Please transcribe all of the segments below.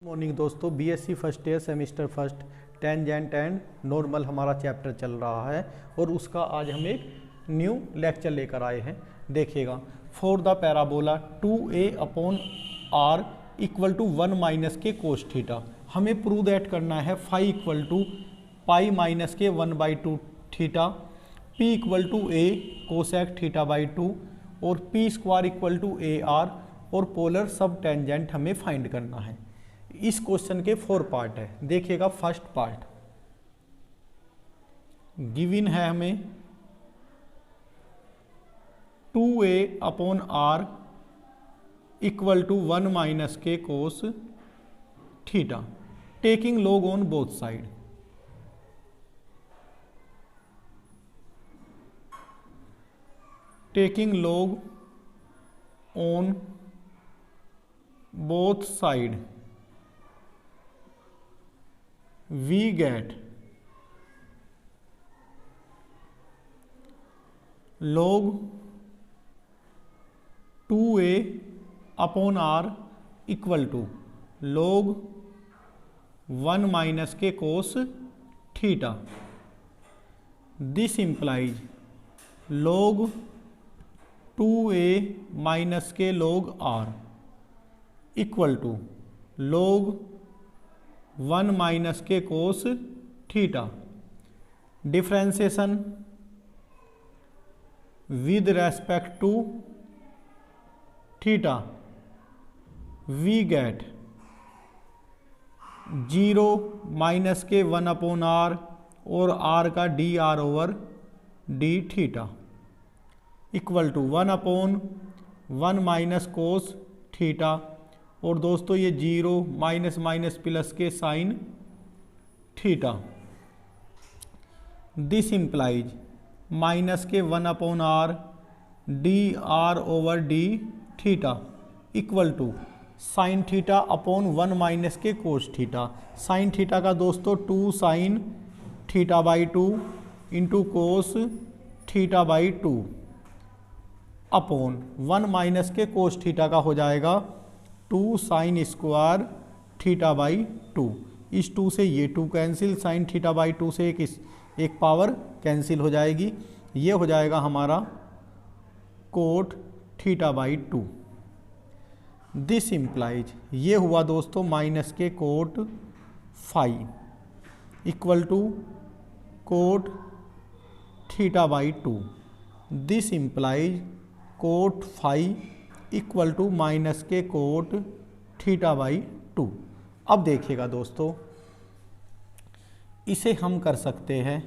Morning दोस्तों, BSc first year semester first tangent and normal हमारा chapter चल रहा है और उसका आज हम एक न्यू लेक्चर लेकर आए हैं। देखिएगा, for the parabola 2a/r equal to 1 minus के कोस थीटा, हमें प्रूव दैट करना है phi equal to pi minus के 1/2 theta, p equal to a cosec theta by 2 और p square equal to AR और पोलर सब टेंजेंट हमें find करना है। इस क्वेश्चन के 4 पार्ट है। देखिएगा, फर्स्ट पार्ट गिवन है हमें 2a/r इक्वल टू 1 माइनस के cos theta, taking log on both side. टेकिंग log on both side, we get log 2a/r equal to log 1 minus के cos theta. This implies log 2a minus k log r equal to log 1 minus के cos theta. Differentiation with respect to theta, we get 0 minus के 1/r और r का dr/d theta equal to 1/1 minus cos theta. और दोस्तों ये 0 minus minus plus के sine theta. This implies minus के 1/r dr/d theta equal to sine theta upon 1 minus के cos theta. Sine theta का दोस्तों 2 sine theta by 2 into cos theta by 2 upon 1 minus के cos theta का हो जाएगा 2 sign square theta by 2। इस 2 से ये 2 कैंसिल, साइन थीटा बाई 2 से एक पावर कैंसिल हो जाएगी। ये हो जाएगा हमारा cot theta by 2। This implies ये हुआ दोस्तों माइनस के cot phi equal to cot theta by 2। This implies cot phi equal to minus के कोट थीटा बाई 2। अब देखिएगा दोस्तों, इसे हम कर सकते हैं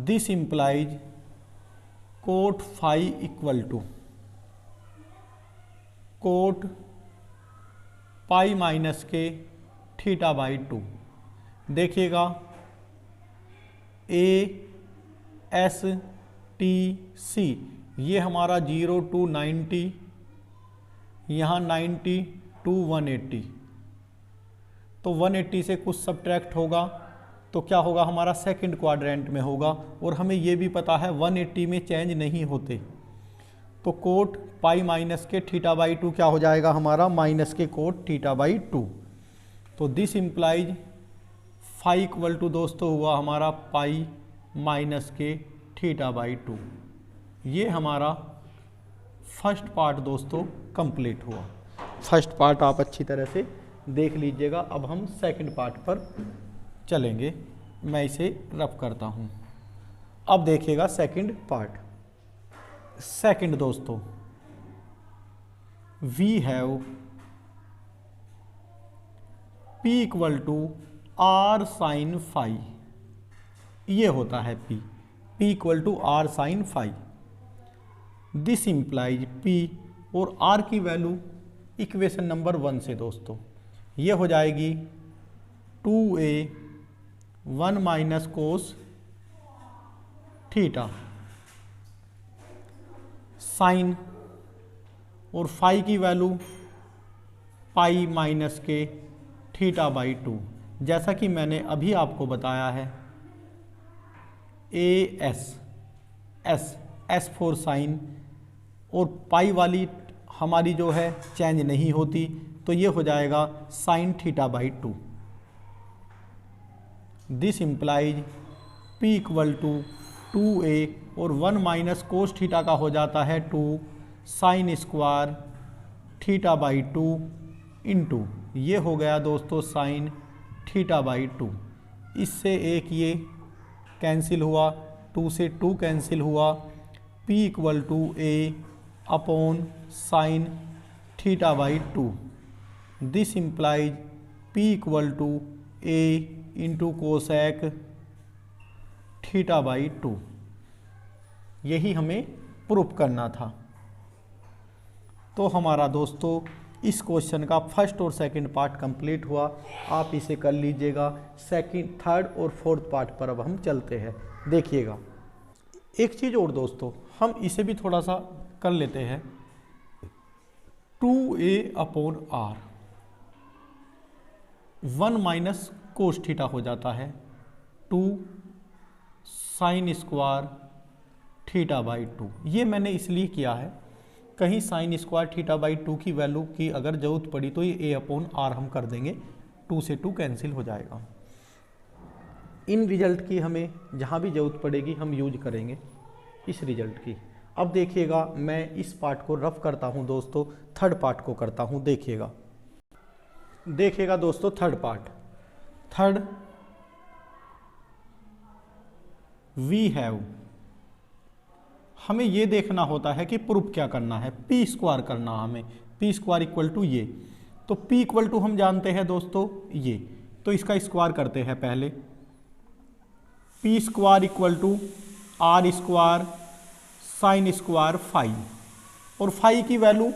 this implies cot phi equal to cot pi minus के थीटा बाई 2। देखिएगा, ASTC ये हमारा 0 to 90, यहाँ 90 to 180, तो 180 से कुछ सब्ट्रैक्ट होगा तो क्या होगा, हमारा सेकंड क्वाड्रेंट में होगा। और हमें ये भी पता है 180 में चेंज नहीं होते, तो कोट पाई माइनस के थीटा बाई 2 क्या हो जाएगा हमारा माइनस के कोट थीटा बाई 2। तो this implies phi equal to दोस्तों हुआ हमारा पाई माइनस के थीटा बाई 2। ये हमारा फर्स्ट पार्ट दोस्तों कंप्लीट हुआ। फर्स्ट पार्ट आप अच्छी तरह से देख लीजिएगा। अब हम सेकंड पार्ट पर चलेंगे। मैं इसे रफ करता हूँ। अब देखिएगा सेकंड पार्ट। सेकंड दोस्तों, we have p equal to r sine phi. ये होता है p equal to r sine phi. This implies p और r की वैल्यू इक्वेशन नंबर 1 से दोस्तों ये हो जाएगी 2a 1 minus cos theta sine और फाई की वैल्यू पाई माइनस के थीटा बाई 2। जैसा कि मैंने अभी आपको बताया है एस फॉर साइन और पाई वाली हमारी जो है चेंज नहीं होती, तो ये हो जाएगा sine theta by 2। This implies P equal to 2a और 1 माइनस कोस थीटा का हो जाता है 2 sign square theta by 2 into ये हो गया दोस्तों साइन थीटा बाई 2। इससे एक ये कैंसिल हुआ, 2 से 2 कैंसिल हुआ, P equal to a upon sine theta by 2। This implies P equal to a into cosec theta by 2। यही हमें प्रूफ करना था। तो हमारा दोस्तों इस क्वेश्चन का फर्स्ट और सेकंड पार्ट कंप्लीट हुआ। आप इसे कर लीजिएगा। सेकंड, थर्ड और फोर्थ पार्ट पर अब हम चलते हैं। देखिएगा एक चीज़ और दोस्तों, हम इसे भी थोड़ा सा कर लेते हैं। 2a upon r 1 minus cos theta हो जाता है 2 साइन स्क्वायर थीटा बाई 2। ये मैंने इसलिए किया है, कहीं साइन स्क्वायर थीटा बाई 2 की वैल्यू की अगर ज़रूरत पड़ी तो ये a अपॉन r हम कर देंगे, 2 से 2 कैंसिल हो जाएगा। इन रिजल्ट की हमें जहाँ भी ज़रूरत पड़ेगी हम यूज करेंगे इस रिजल्ट की। अब देखिएगा मैं इस पार्ट को रफ करता हूँ दोस्तों, थर्ड पार्ट को करता हूँ। देखिएगा दोस्तों third part. Third, we have, हमें ये देखना होता है कि प्रूफ क्या करना है, पी स्क्वायर करना हमें, पी स्क्वायर इक्वल टू ये। तो पी इक्वल टू हम जानते हैं दोस्तों ये, तो इसका स्क्वायर करते हैं पहले। P square equal to R square sine square phi, और फाई की वैल्यू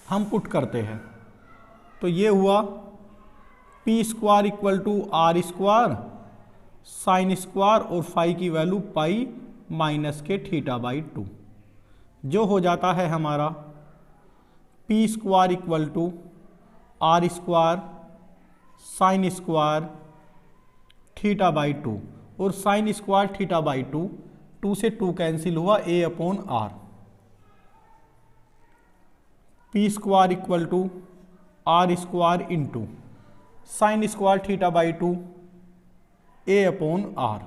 हम पुट करते हैं। तो ये हुआ P square equal to R square sine square और फाई की वैल्यू पाई माइनस के थीटा बाई 2, जो हो जाता है हमारा P square equal to R square sine square theta by 2, और साइन स्क्वायर थीटा बाई 2, 2 से 2 कैंसिल हुआ, a upon r। P square equal to R square into sine square theta by 2 a upon r।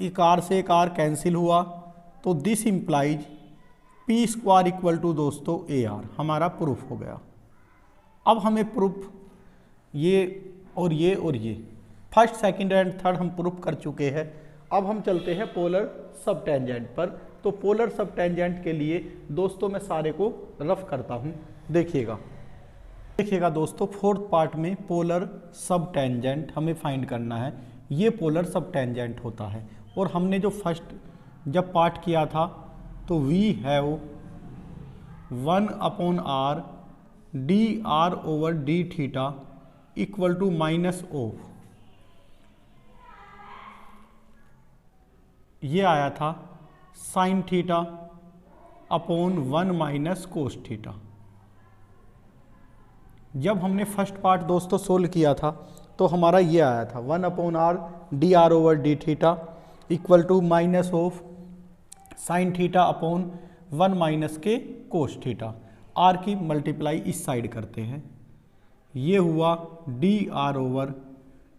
एक R से एक R cancel हुआ, तो this implies P square equal to दोस्तों A are, हमारा proof हो गया। अब हमें प्रूफ ये और ये और ये फर्स्ट सेकंड एंड थर्ड हम प्रूफ कर चुके हैं। अब हम चलते हैं पोलर सब टेंजेंट पर। तो पोलर सब टेंजेंट के लिए दोस्तों मैं सारे को रफ करता हूँ। देखिएगा दोस्तों फोर्थ पार्ट में पोलर सब टेंजेंट हमें फाइंड करना है। ये पोलर सब टेंजेंट होता है, और हमने जो फर्स्ट जब पार्ट किया था तो we have 1 upon R D R over D theta equal to minus of, ये आया था sine theta upon 1 minus cos theta. जब हमने फर्स्ट पार्ट दोस्तों सोल्व किया था तो हमारा ये आया था 1 upon R D R over D theta equal to minus of sine theta upon 1 minus के कोस थीटा। आर की मल्टीप्लाई इस साइड करते हैं, ये हुआ D R over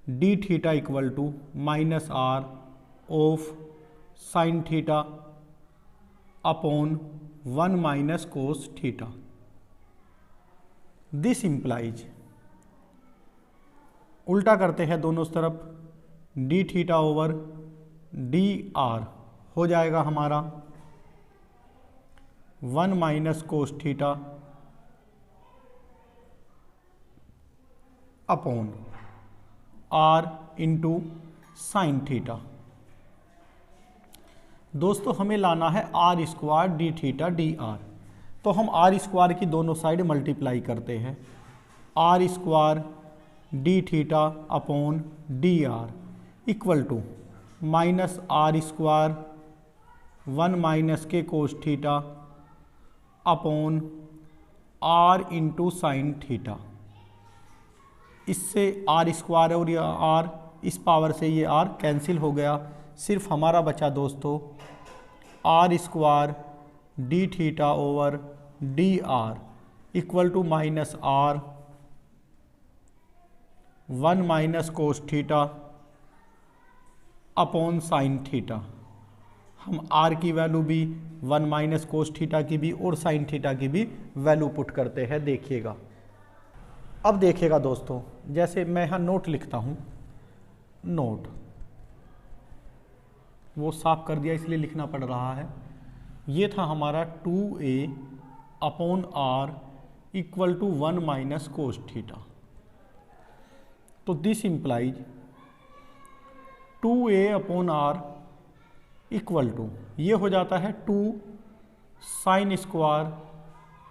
D theta equal to minus R of sine theta upon 1 minus cos theta. This implies, उल्टा करते हैं दोनों तरफ, D theta over D R हो जाएगा हमारा 1 minus cos theta upon r into sine theta. दोस्तों हमें लाना है R square D theta D R, तो हम आर स्क्वायर की दोनों साइड मल्टीप्लाई करते हैं। R square D theta upon d are equal to minus r square 1 minus के cos theta upon r into sine theta. इससे आर स्क्वायर और ये आर, इस पावर से ये आर कैंसिल हो गया, सिर्फ हमारा बचा दोस्तों R square D theta over D are equal to minus R 1 minus cos theta upon sine theta. हम आर की वैल्यू भी 1 माइनस कोस थीटा की भी और साइन थीटा की भी वैल्यू पुट करते हैं। देखिएगा, अब देखिएगा दोस्तों, जैसे मैं यहाँ नोट लिखता हूँ, नोट वो साफ कर दिया इसलिए लिखना पड़ रहा है। ये था हमारा 2a upon are equal to 1 minus cos theta. तो this implies 2a upon are equal to, ये हो जाता है 2 साइन स्क्वायर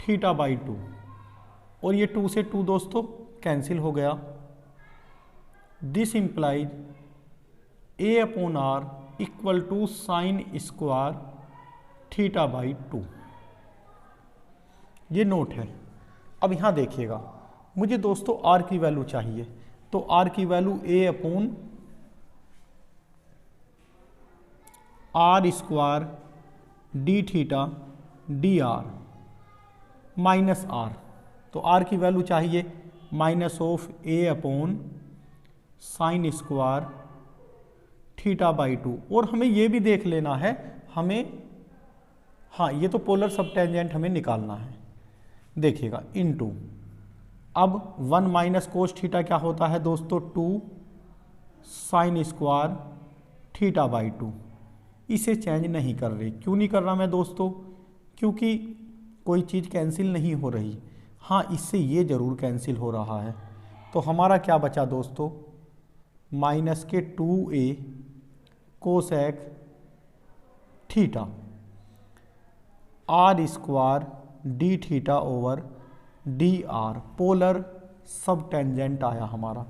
थीटा बाई 2, और ये 2 से 2 दोस्तों कैंसिल हो गया। This implies a upon are equal to sine square theta by 2। ये नोट है। अब यहाँ देखिएगा, मुझे दोस्तों r की वैल्यू चाहिए, तो r की वैल्यू a upon R square D theta D R minus R, तो r की वैल्यू चाहिए minus of a upon sine square theta by 2। और हमें ये भी देख लेना है, हमें, हाँ ये तो पोलर सब टेंजेंट हमें निकालना है। देखिएगा इनटू, अब 1 माइनस कोस थीटा क्या होता है दोस्तों, 2 साइन स्क्वायर थीटा बाई 2। इसे चेंज नहीं कर रही। क्यों नहीं कर रहा मैं दोस्तों, क्योंकि कोई चीज़ कैंसिल नहीं हो रही। हाँ, इससे ये ज़रूर कैंसिल हो रहा है। तो हमारा क्या बचा दोस्तों, माइनस के 2a cosec theta R square D theta over D R, polar sub tangent आया हमारा।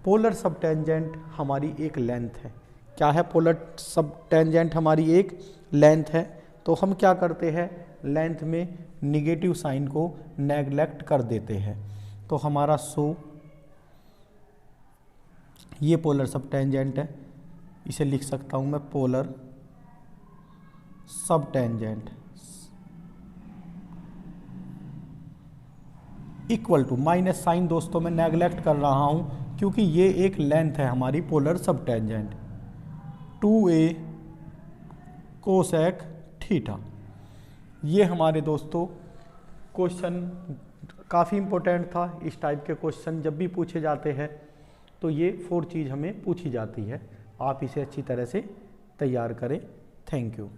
पोलर सब टेंजेंट हमारी एक लेंथ है। क्या है, पोलर सब टेंजेंट हमारी एक लेंथ है। तो हम क्या करते हैं, लेंथ में निगेटिव साइन को नेगलेक्ट कर देते हैं। तो हमारा ये पोलर सब टेंजेंट है, इसे लिख सकता हूँ मैं polar sub tangent equal to, minus sine दोस्तों मैं नेगलेक्ट कर रहा हूँ क्योंकि ये एक लेंथ है हमारी polar sub tangent, 2a cosec theta. ये हमारे दोस्तों क्वेश्चन काफ़ी इम्पोर्टेंट था। इस टाइप के क्वेश्चन जब भी पूछे जाते हैं तो ये 4 चीज़ हमें पूछी जाती है। आप इसे अच्छी तरह से तैयार करें। Thank you.